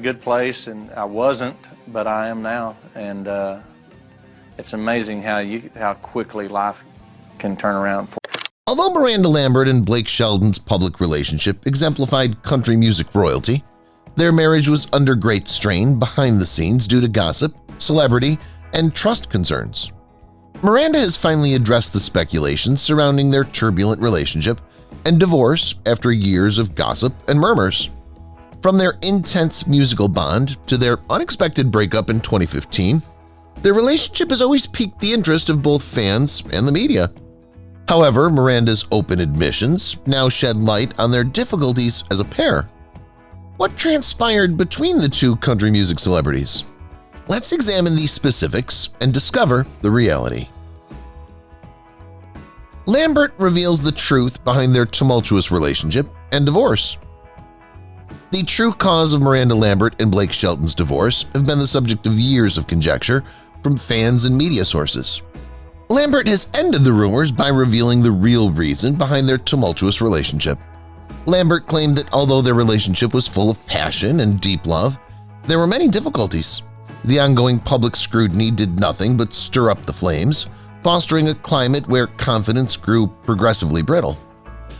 good place, and I wasn't, but I am now. And it's amazing how quickly life can turn around. Although Miranda Lambert and Blake Shelton's public relationship exemplified country music royalty, their marriage was under great strain behind the scenes due to gossip, celebrity, and trust concerns. Miranda has finally addressed the speculations surrounding their turbulent relationship and divorce after years of gossip and murmurs. From their intense musical bond to their unexpected breakup in 2015, their relationship has always piqued the interest of both fans and the media. However, Miranda's open admissions now shed light on their difficulties as a pair. What transpired between the two country music celebrities? Let's examine these specifics and discover the reality. Lambert reveals the truth behind their tumultuous relationship and divorce. The true cause of Miranda Lambert and Blake Shelton's divorce have been the subject of years of conjecture from fans and media sources. Lambert has ended the rumors by revealing the real reason behind their tumultuous relationship. Lambert claimed that although their relationship was full of passion and deep love, there were many difficulties. The ongoing public scrutiny did nothing but stir up the flames, fostering a climate where confidence grew progressively brittle.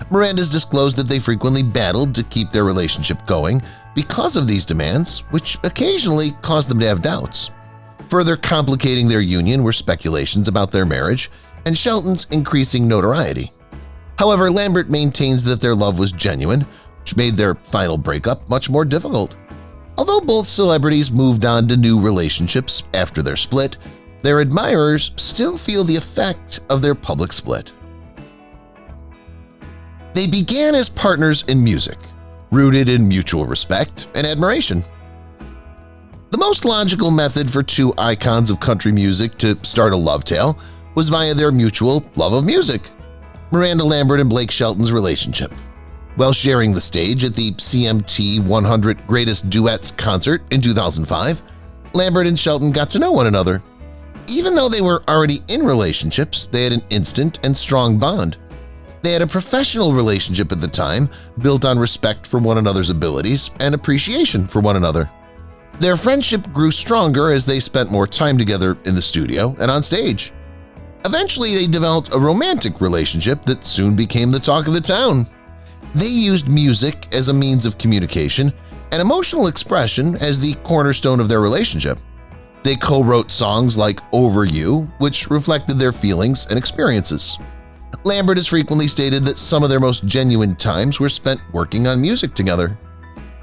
Miranda's disclosed that they frequently battled to keep their relationship going because of these demands, which occasionally caused them to have doubts. Further complicating their union were speculations about their marriage and Shelton's increasing notoriety. However, Lambert maintains that their love was genuine, which made their final breakup much more difficult. Although both celebrities moved on to new relationships after their split, their admirers still feel the effect of their public split. They began as partners in music, rooted in mutual respect and admiration. The most logical method for two icons of country music to start a love tale was via their mutual love of music. Miranda Lambert and Blake Shelton's relationship. While sharing the stage at the CMT 100 Greatest Duets concert in 2005, Lambert and Shelton got to know one another. Even though they were already in relationships, they had an instant and strong bond. They had a professional relationship at the time built on respect for one another's abilities and appreciation for one another. Their friendship grew stronger as they spent more time together in the studio and on stage. Eventually, they developed a romantic relationship that soon became the talk of the town. They used music as a means of communication and emotional expression as the cornerstone of their relationship. They co-wrote songs like Over You, which reflected their feelings and experiences. Lambert has frequently stated that some of their most genuine times were spent working on music together.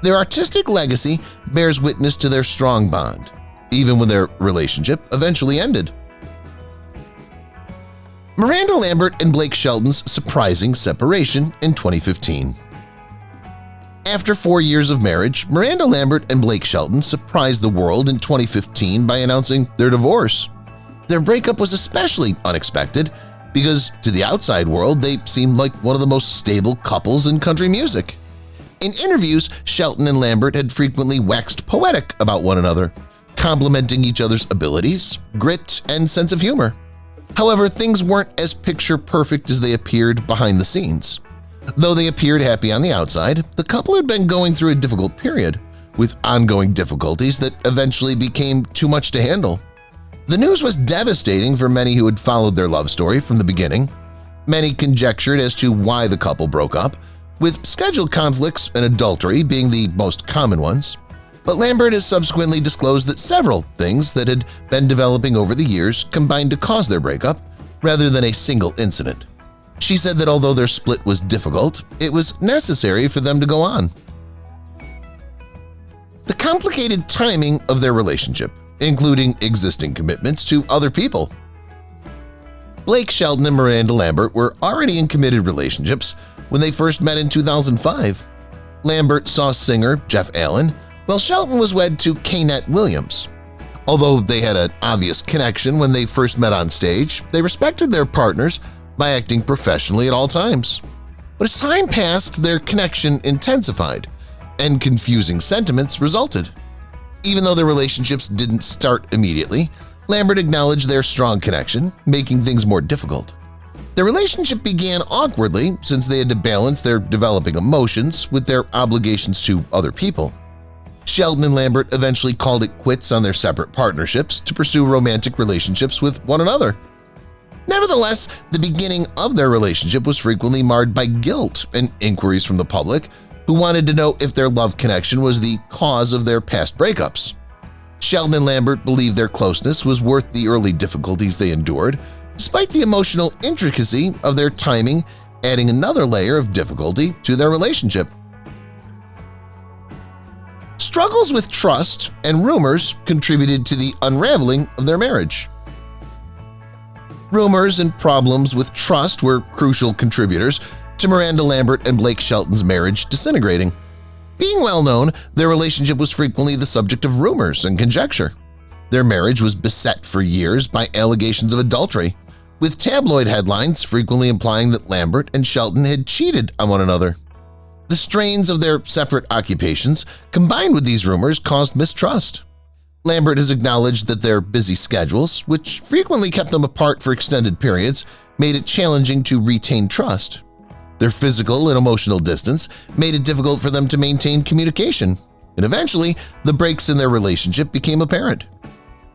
Their artistic legacy bears witness to their strong bond, even when their relationship eventually ended. Miranda Lambert and Blake Shelton's surprising separation in 2015. After 4 years of marriage, Miranda Lambert and Blake Shelton surprised the world in 2015 by announcing their divorce. Their breakup was especially unexpected because to the outside world they seemed like one of the most stable couples in country music. In interviews, Shelton and Lambert had frequently waxed poetic about one another, complimenting each other's abilities, grit, and sense of humor. However, things weren't as picture-perfect as they appeared behind the scenes. Though they appeared happy on the outside, the couple had been going through a difficult period, with ongoing difficulties that eventually became too much to handle. The news was devastating for many who had followed their love story from the beginning. Many conjectured as to why the couple broke up, with scheduled conflicts and adultery being the most common ones. But Lambert has subsequently disclosed that several things that had been developing over the years combined to cause their breakup, rather than a single incident. She said that although their split was difficult, it was necessary for them to go on. The complicated timing of their relationship, including existing commitments to other people. Blake Shelton and Miranda Lambert were already in committed relationships when they first met in 2005. Lambert saw singer Jeff Allen, while Shelton was wed to Kaynette Williams. Although they had an obvious connection when they first met on stage, they respected their partners by acting professionally at all times. But as time passed, their connection intensified, and confusing sentiments resulted. Even though their relationships didn't start immediately, Lambert acknowledged their strong connection, making things more difficult. Their relationship began awkwardly since they had to balance their developing emotions with their obligations to other people. Shelton and Lambert eventually called it quits on their separate partnerships to pursue romantic relationships with one another. Nevertheless, the beginning of their relationship was frequently marred by guilt and inquiries from the public who wanted to know if their love connection was the cause of their past breakups. Shelton and Lambert believed their closeness was worth the early difficulties they endured, despite the emotional intricacy of their timing adding another layer of difficulty to their relationship. Struggles with trust and rumors contributed to the unraveling of their marriage. Rumors and problems with trust were crucial contributors to Miranda Lambert and Blake Shelton's marriage disintegrating. Being well known, their relationship was frequently the subject of rumors and conjecture. Their marriage was beset for years by allegations of adultery, with tabloid headlines frequently implying that Lambert and Shelton had cheated on one another. The strains of their separate occupations combined with these rumors caused mistrust. Lambert has acknowledged that their busy schedules, which frequently kept them apart for extended periods, made it challenging to retain trust. Their physical and emotional distance made it difficult for them to maintain communication, and eventually the breaks in their relationship became apparent.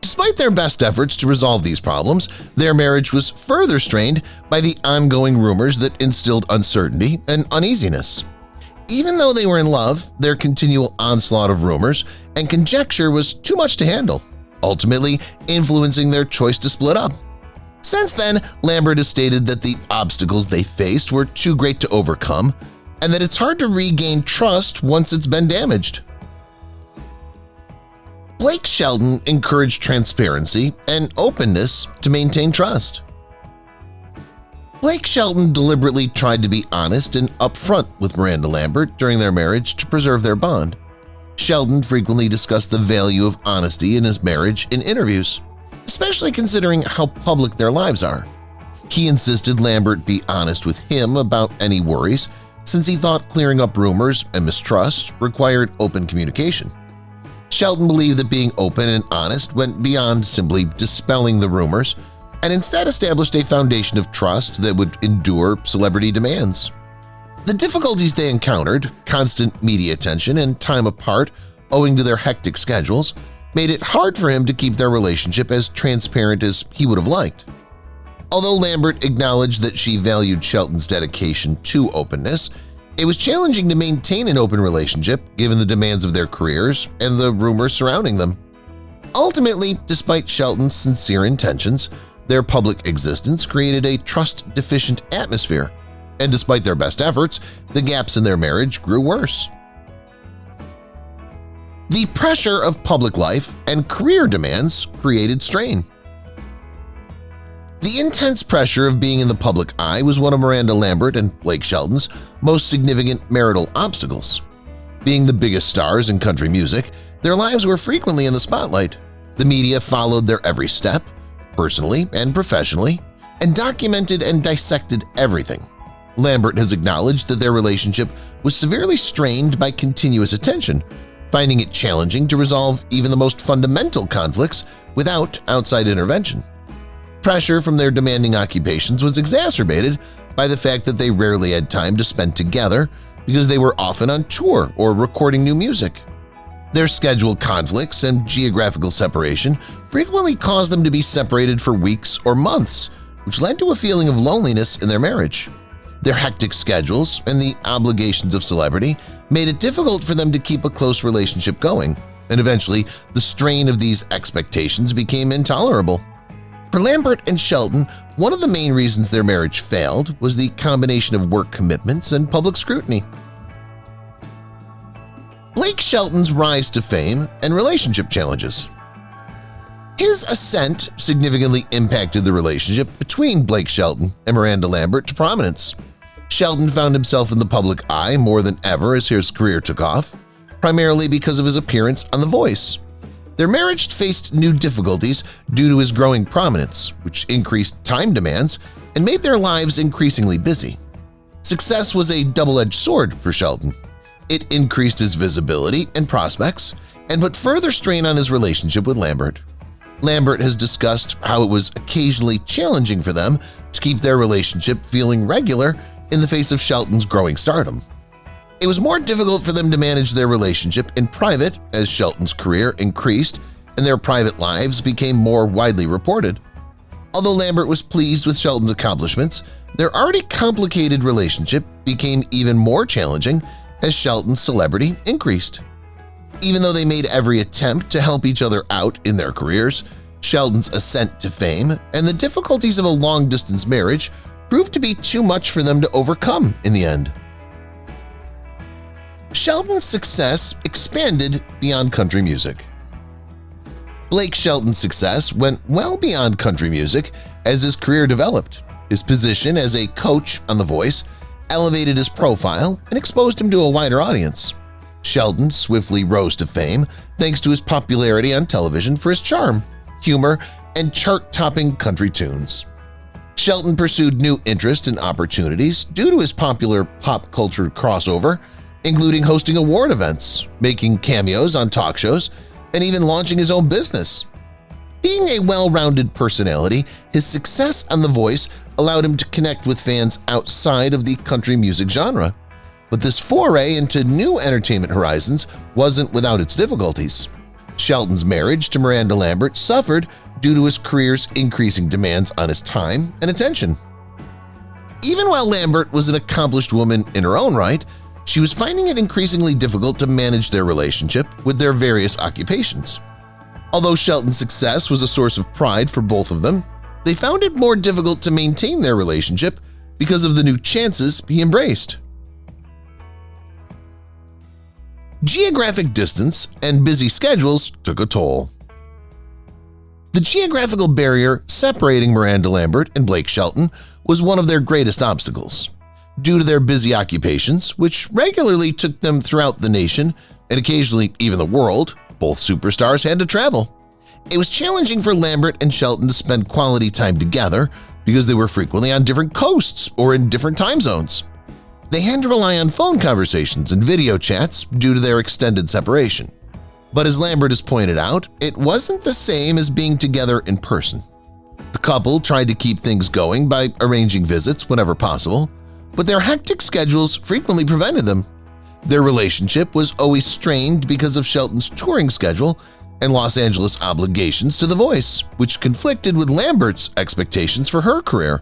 Despite their best efforts to resolve these problems, their marriage was further strained by the ongoing rumors that instilled uncertainty and uneasiness. Even though they were in love, their continual onslaught of rumors and conjecture was too much to handle, ultimately influencing their choice to split up. Since then, Lambert has stated that the obstacles they faced were too great to overcome and that it's hard to regain trust once it's been damaged. Blake Shelton encouraged transparency and openness to maintain trust. Blake Shelton deliberately tried to be honest and upfront with Miranda Lambert during their marriage to preserve their bond. Shelton frequently discussed the value of honesty in his marriage in interviews, especially considering how public their lives are. He insisted Lambert be honest with him about any worries, since he thought clearing up rumors and mistrust required open communication. Shelton believed that being open and honest went beyond simply dispelling the rumors and instead established a foundation of trust that would endure celebrity demands. The difficulties they encountered, constant media attention and time apart owing to their hectic schedules, made it hard for him to keep their relationship as transparent as he would have liked. Although Lambert acknowledged that she valued Shelton's dedication to openness, it was challenging to maintain an open relationship given the demands of their careers and the rumors surrounding them. Ultimately, despite Shelton's sincere intentions, their public existence created a trust-deficient atmosphere, and despite their best efforts, the gaps in their marriage grew worse. The pressure of public life and career demands created strain. The intense pressure of being in the public eye was one of Miranda Lambert and Blake Shelton's most significant marital obstacles. Being the biggest stars in country music, their lives were frequently in the spotlight. The media followed their every step, personally and professionally, and documented and dissected everything. Lambert has acknowledged that their relationship was severely strained by continuous attention, finding it challenging to resolve even the most fundamental conflicts without outside intervention. Pressure from their demanding occupations was exacerbated by the fact that they rarely had time to spend together because they were often on tour or recording new music. Their schedule conflicts and geographical separation frequently caused them to be separated for weeks or months, which led to a feeling of loneliness in their marriage. Their hectic schedules and the obligations of celebrity made it difficult for them to keep a close relationship going, and eventually the strain of these expectations became intolerable. For Lambert and Shelton, one of the main reasons their marriage failed was the combination of work commitments and public scrutiny. Blake Shelton's rise to fame and relationship challenges. His ascent significantly impacted the relationship between Blake Shelton and Miranda Lambert to prominence. Shelton found himself in the public eye more than ever as his career took off, primarily because of his appearance on The Voice. Their marriage faced new difficulties due to his growing prominence, which increased time demands and made their lives increasingly busy. Success was a double-edged sword for Shelton. It increased his visibility and prospects and put further strain on his relationship with Lambert. Lambert has discussed how it was occasionally challenging for them to keep their relationship feeling regular in the face of Shelton's growing stardom. It was more difficult for them to manage their relationship in private as Shelton's career increased and their private lives became more widely reported. Although Lambert was pleased with Shelton's accomplishments, their already complicated relationship became even more challenging as Shelton's celebrity increased. Even though they made every attempt to help each other out in their careers, Shelton's ascent to fame and the difficulties of a long-distance marriage proved to be too much for them to overcome in the end. Shelton's success expanded beyond country music. Blake Shelton's success went well beyond country music as his career developed. His position as a coach on The Voice elevated his profile and exposed him to a wider audience. Shelton swiftly rose to fame thanks to his popularity on television for his charm, humor, and chart-topping country tunes. Shelton pursued new interests and opportunities due to his popular pop culture crossover, including hosting award events, making cameos on talk shows, and even launching his own business. Being a well-rounded personality, his success on The Voice allowed him to connect with fans outside of the country music genre. But this foray into new entertainment horizons wasn't without its difficulties. Shelton's marriage to Miranda Lamberts suffered due to his career's increasing demands on his time and attention. Even while Lambert was an accomplished woman in her own right, she was finding it increasingly difficult to manage their relationship with their various occupations. Although Shelton's success was a source of pride for both of them, they found it more difficult to maintain their relationship because of the new chances he embraced. Geographic distance and busy schedules took a toll. The geographical barrier separating Miranda Lambert and Blake Shelton was one of their greatest obstacles. Due to their busy occupations, which regularly took them throughout the nation and occasionally even the world, both superstars had to travel. It was challenging for Lambert and Shelton to spend quality time together because they were frequently on different coasts or in different time zones. They had to rely on phone conversations and video chats due to their extended separation. But as Lambert has pointed out, it wasn't the same as being together in person. The couple tried to keep things going by arranging visits whenever possible, but their hectic schedules frequently prevented them. Their relationship was always strained because of Shelton's touring schedule and Los Angeles obligations to The Voice, which conflicted with Lambert's expectations for her career.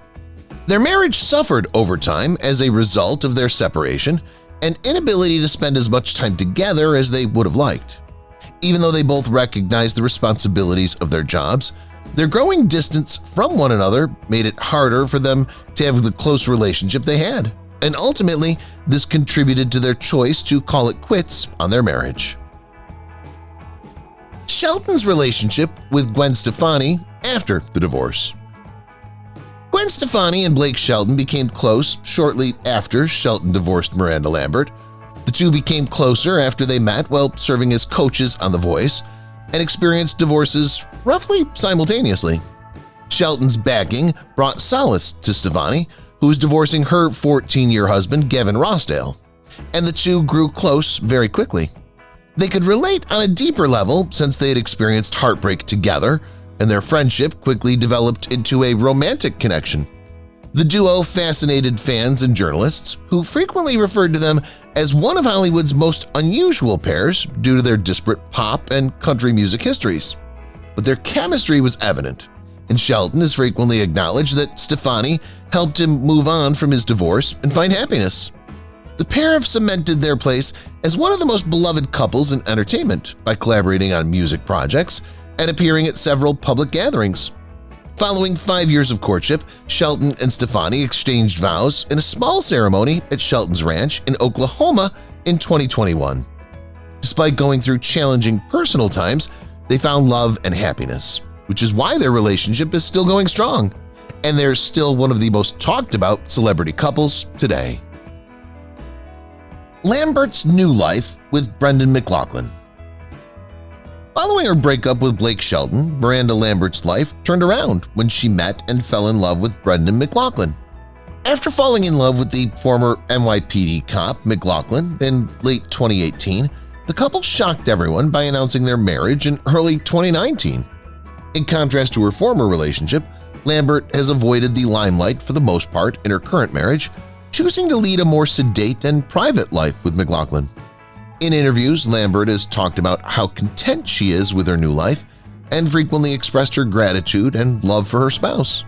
Their marriage suffered over time as a result of their separation and inability to spend as much time together as they would have liked. Even though they both recognized the responsibilities of their jobs, their growing distance from one another made it harder for them to have the close relationship they had, and ultimately this contributed to their choice to call it quits on their marriage. Shelton's relationship with Gwen Stefani after the divorce. Gwen Stefani and Blake Shelton became close shortly after Shelton divorced Miranda Lambert. The two became closer after they met while serving as coaches on The Voice and experienced divorces roughly simultaneously. Shelton's backing brought solace to Stefani, who was divorcing her 14-year husband Gavin Rossdale, and the two grew close very quickly. They could relate on a deeper level since they had experienced heartbreak together, and their friendship quickly developed into a romantic connection. The duo fascinated fans and journalists, who frequently referred to them as one of Hollywood's most unusual pairs due to their disparate pop and country music histories. But their chemistry was evident, and Shelton has frequently acknowledged that Stefani helped him move on from his divorce and find happiness. The pair have cemented their place as one of the most beloved couples in entertainment by collaborating on music projects and appearing at several public gatherings. Following 5 years of courtship, Shelton and Stefani exchanged vows in a small ceremony at Shelton's Ranch in Oklahoma in 2021. Despite going through challenging personal times, they found love and happiness, which is why their relationship is still going strong, and they're still one of the most talked about celebrity couples today. Lambert's new life with Brendan Malone. Following her breakup with Blake Shelton, Miranda Lambert's life turned around when she met and fell in love with Brendan Malone. After falling in love with the former NYPD cop Malone in late 2018, the couple shocked everyone by announcing their marriage in early 2019. In contrast to her former relationship, Lambert has avoided the limelight for the most part in her current marriage, choosing to lead a more sedate and private life with McLaughlin. In interviews, Lambert has talked about how content she is with her new life and frequently expressed her gratitude and love for her spouse.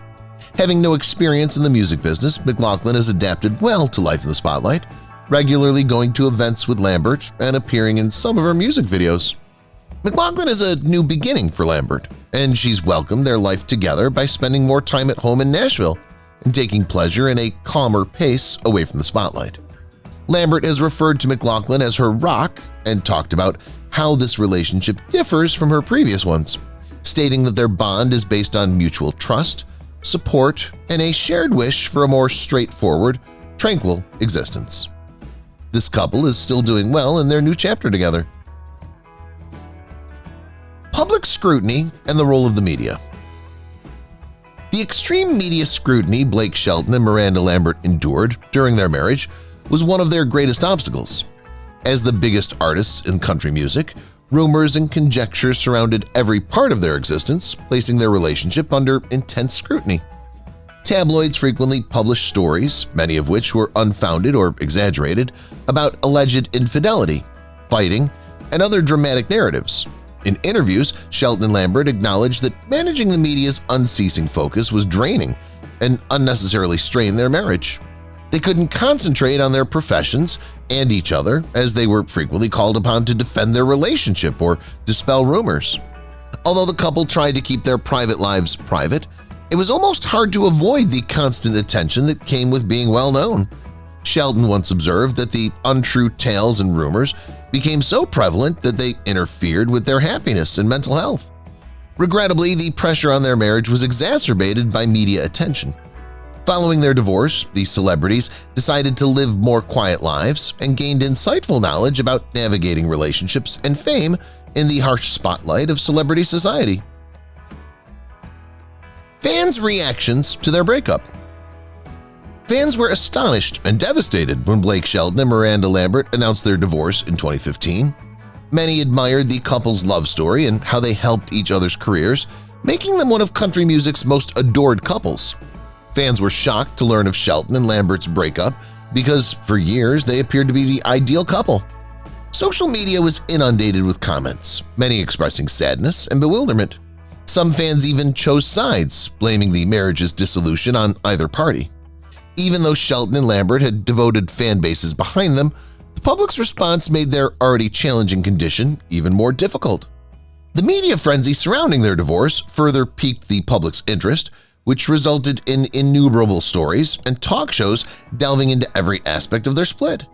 Having no experience in the music business, McLaughlin has adapted well to life in the spotlight, regularly going to events with Lambert and appearing in some of her music videos. McLaughlin is a new beginning for Lambert, and she's welcomed their life together by spending more time at home in Nashville and taking pleasure in a calmer pace away from the spotlight. Lambert has referred to McLaughlin as her rock and talked about how this relationship differs from her previous ones, stating that their bond is based on mutual trust, support, and a shared wish for a more straightforward, tranquil existence. This couple is still doing well in their new chapter together. Public scrutiny and the role of the media. The extreme media scrutiny Blake Shelton and Miranda Lambert endured during their marriage was one of their greatest obstacles. As the biggest artists in country music, rumors and conjectures surrounded every part of their existence, placing their relationship under intense scrutiny. Tabloids frequently published stories, many of which were unfounded or exaggerated, about alleged infidelity, fighting, and other dramatic narratives. In interviews, Shelton and Lambert acknowledged that managing the media's unceasing focus was draining and unnecessarily strained their marriage. They couldn't concentrate on their professions and each other as they were frequently called upon to defend their relationship or dispel rumors. Although the couple tried to keep their private lives private, it was almost hard to avoid the constant attention that came with being well-known. Shelton once observed that the untrue tales and rumors became so prevalent that they interfered with their happiness and mental health. Regrettably, the pressure on their marriage was exacerbated by media attention. Following their divorce, the celebrities decided to live more quiet lives and gained insightful knowledge about navigating relationships and fame in the harsh spotlight of celebrity society. Fans' reactions to their breakup. Fans were astonished and devastated when Blake Shelton and Miranda Lambert announced their divorce in 2015. Many admired the couple's love story and how they helped each other's careers, making them one of country music's most adored couples. Fans were shocked to learn of Shelton and Lambert's breakup because for years they appeared to be the ideal couple. Social media was inundated with comments, many expressing sadness and bewilderment. Some fans even chose sides, blaming the marriage's dissolution on either party. Even though Shelton and Lambert had devoted fan bases behind them, the public's response made their already challenging condition even more difficult. The media frenzy surrounding their divorce further piqued the public's interest, which resulted in innumerable stories and talk shows delving into every aspect of their split.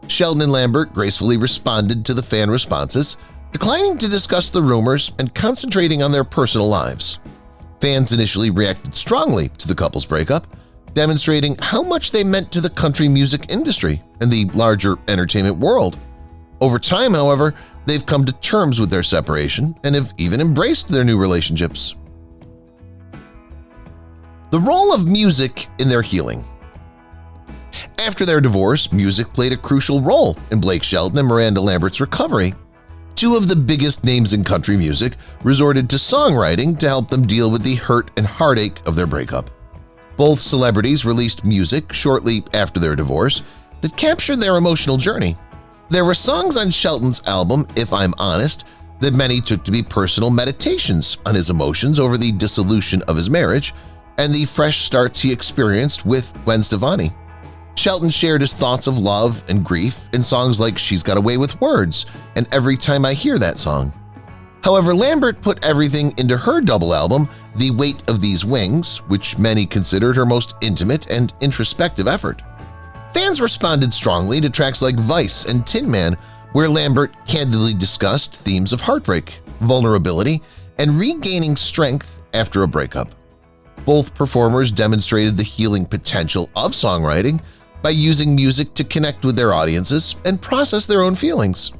Shelton and Lambert gracefully responded to the fan responses, declining to discuss the rumors and concentrating on their personal lives. Fans initially reacted strongly to the couple's breakup, demonstrating how much they meant to the country music industry and the larger entertainment world. Over time, however, they've come to terms with their separation and have even embraced their new relationships. The role of music in their healing. After their divorce, music played a crucial role in Blake Shelton and Miranda Lambert's recovery. Two of the biggest names in country music resorted to songwriting to help them deal with the hurt and heartache of their breakup. Both celebrities released music shortly after their divorce that captured their emotional journey. There were songs on Shelton's album, If I'm Honest, that many took to be personal meditations on his emotions over the dissolution of his marriage and the fresh starts he experienced with Gwen Stefani. Shelton shared his thoughts of love and grief in songs like She's Got a Way with Words and Every Time I Hear That Song. However, Lambert put everything into her double album, The Weight of These Wings, which many considered her most intimate and introspective effort. Fans responded strongly to tracks like Vice and Tin Man, where Lambert candidly discussed themes of heartbreak, vulnerability, and regaining strength after a breakup. Both performers demonstrated the healing potential of songwriting by using music to connect with their audiences and process their own feelings.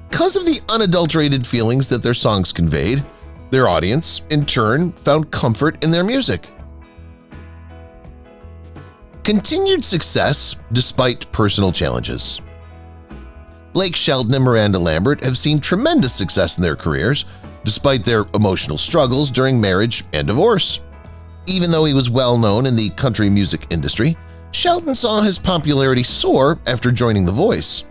Because of the unadulterated feelings that their songs conveyed, their audience, in turn, found comfort in their music. Continued success despite personal challenges. Blake Shelton and Miranda Lambert have seen tremendous success in their careers, despite their emotional struggles during marriage and divorce. Even though he was well known in the country music industry, Shelton saw his popularity soar after joining The Voice.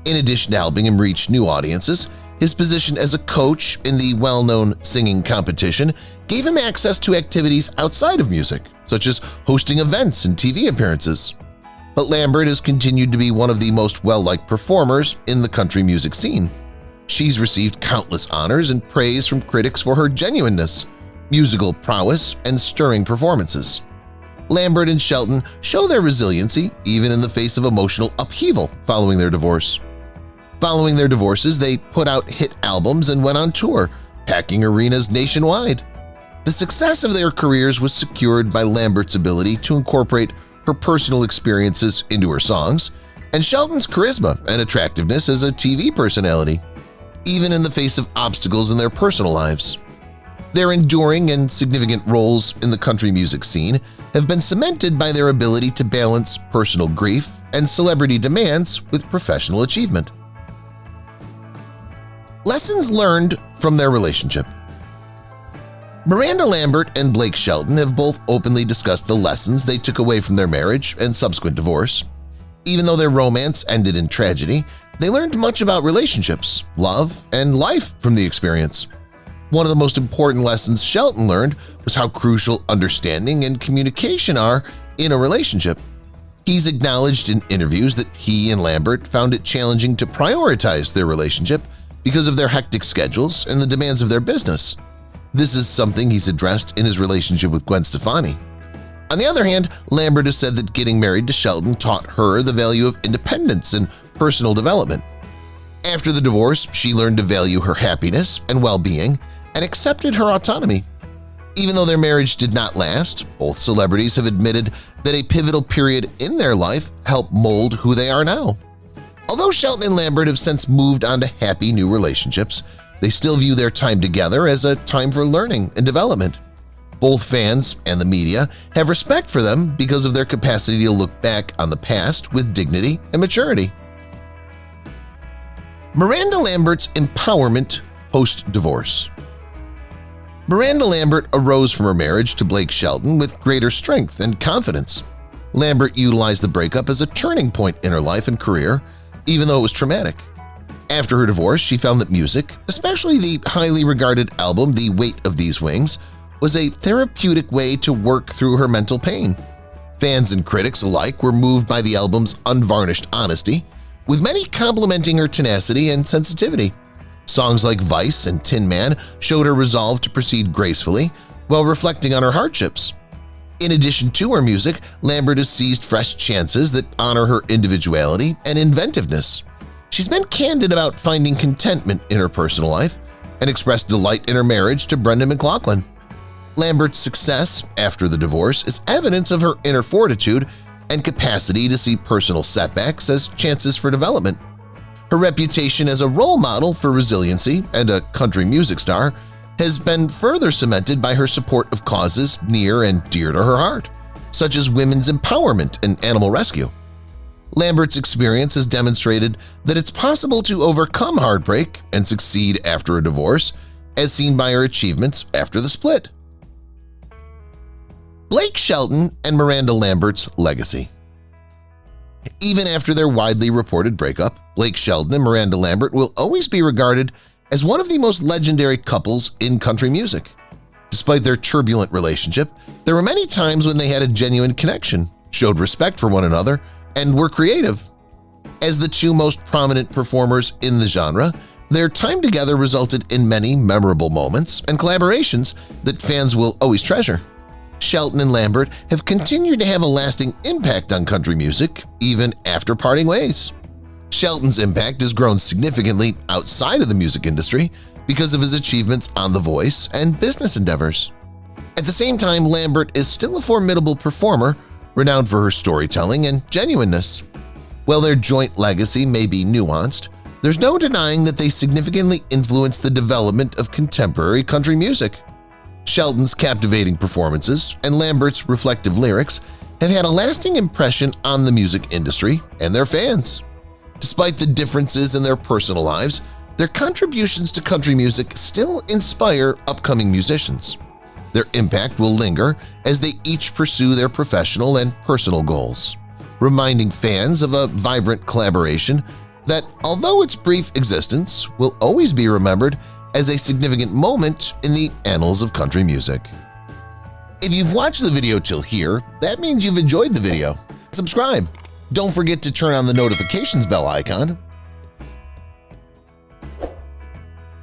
In addition to helping him reach new audiences, his position as a coach in the well-known singing competition gave him access to activities outside of music, such as hosting events and TV appearances. But Lambert has continued to be one of the most well-liked performers in the country music scene. She's received countless honors and praise from critics for her genuineness, musical prowess, and stirring performances. Lambert and Shelton show their resiliency even in the face of emotional upheaval following their divorce. Following their divorces, they put out hit albums and went on tour, packing arenas nationwide. The success of their careers was secured by Lambert's ability to incorporate her personal experiences into her songs, and Shelton's charisma and attractiveness as a TV personality, even in the face of obstacles in their personal lives. Their enduring and significant roles in the country music scene have been cemented by their ability to balance personal grief and celebrity demands with professional achievement. Lessons learned from their relationship. Miranda Lambert and Blake Shelton have both openly discussed the lessons they took away from their marriage and subsequent divorce. Even though their romance ended in tragedy, they learned much about relationships, love, and life from the experience. One of the most important lessons Shelton learned was how crucial understanding and communication are in a relationship. He's acknowledged in interviews that he and Lambert found it challenging to prioritize their relationship because of their hectic schedules and the demands of their business. This is something he's addressed in his relationship with Gwen Stefani. On the other hand, Lambert has said that getting married to Shelton taught her the value of independence and personal development. After the divorce, she learned to value her happiness and well-being and accepted her autonomy. Even though their marriage did not last, both celebrities have admitted that a pivotal period in their life helped mold who they are now. Although Shelton and Lambert have since moved on to happy new relationships, they still view their time together as a time for learning and development. Both fans and the media have respect for them because of their capacity to look back on the past with dignity and maturity. Miranda Lambert's empowerment post-divorce. Miranda Lambert arose from her marriage to Blake Shelton with greater strength and confidence. Lambert utilized the breakup as a turning point in her life and career, even though it was traumatic. After her divorce, she found that music, especially the highly regarded album The Weight of These Wings, was a therapeutic way to work through her mental pain. Fans and critics alike were moved by the album's unvarnished honesty, with many complimenting her tenacity and sensitivity. Songs like Vice and Tin Man showed her resolve to proceed gracefully while reflecting on her hardships. In addition to her music, Lambert has seized fresh chances that honor her individuality and inventiveness. She's been candid about finding contentment in her personal life and expressed delight in her marriage to Brendan Malone. Lambert's success after the divorce is evidence of her inner fortitude and capacity to see personal setbacks as chances for development. Her reputation as a role model for resiliency and a country music star has been further cemented by her support of causes near and dear to her heart, such as women's empowerment and animal rescue. Lambert's experience has demonstrated that it's possible to overcome heartbreak and succeed after a divorce, as seen by her achievements after the split. Blake Shelton and Miranda Lambert's legacy. Even after their widely reported breakup, Blake Shelton and Miranda Lambert will always be regarded as one of the most legendary couples in country music. Despite their turbulent relationship, there were many times when they had a genuine connection, showed respect for one another, and were creative. As the two most prominent performers in the genre, their time together resulted in many memorable moments and collaborations that fans will always treasure. Shelton and Lambert have continued to have a lasting impact on country music even after parting ways. Shelton's impact has grown significantly outside of the music industry because of his achievements on The Voice and business endeavors. At the same time, Lambert is still a formidable performer, renowned for her storytelling and genuineness. While their joint legacy may be nuanced, there's no denying that they significantly influenced the development of contemporary country music. Shelton's captivating performances and Lambert's reflective lyrics have had a lasting impression on the music industry and their fans. Despite the differences in their personal lives, their contributions to country music still inspire upcoming musicians. Their impact will linger as they each pursue their professional and personal goals, reminding fans of a vibrant collaboration that, although its brief existence, will always be remembered as a significant moment in the annals of country music. If you've watched the video till here, that means you've enjoyed the video. Subscribe. Don't forget to turn on the notifications bell icon